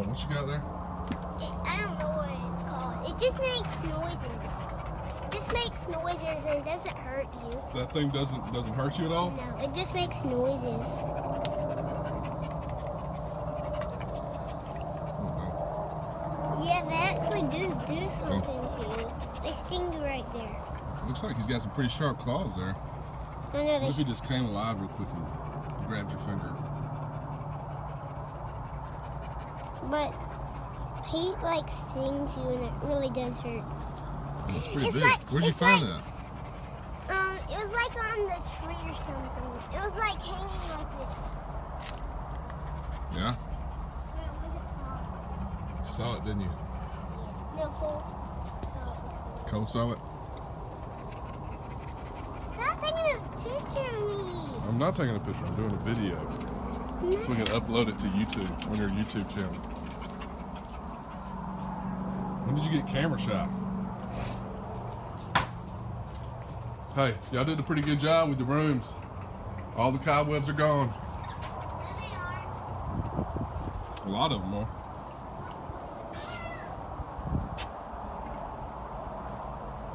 What you got there? I don't know what it's called. It just makes noises. It just makes noises and it doesn't hurt you. That thing doesn't hurt you at all? No, it just makes noises. Yeah, they actually do something to you. They sting you right there. Looks like he's got some pretty sharp claws there. I know What if he just came alive real quick and grabbed your finger? But he like stings you and it really does hurt. It's pretty It's big. like- Where'd you it's find like- that? It was like on the tree or something. It was like hanging like this. Yeah? What was it called? You saw it, didn't you? No, Cole. Cole saw it? Stop taking a picture of me. I'm not taking a picture. I'm doing a video. So we can upload it to YouTube on your YouTube channel. When did you get camera shy? Hey, y'all did a pretty good job with the rooms. All the cobwebs are gone. There they are. A lot of them are.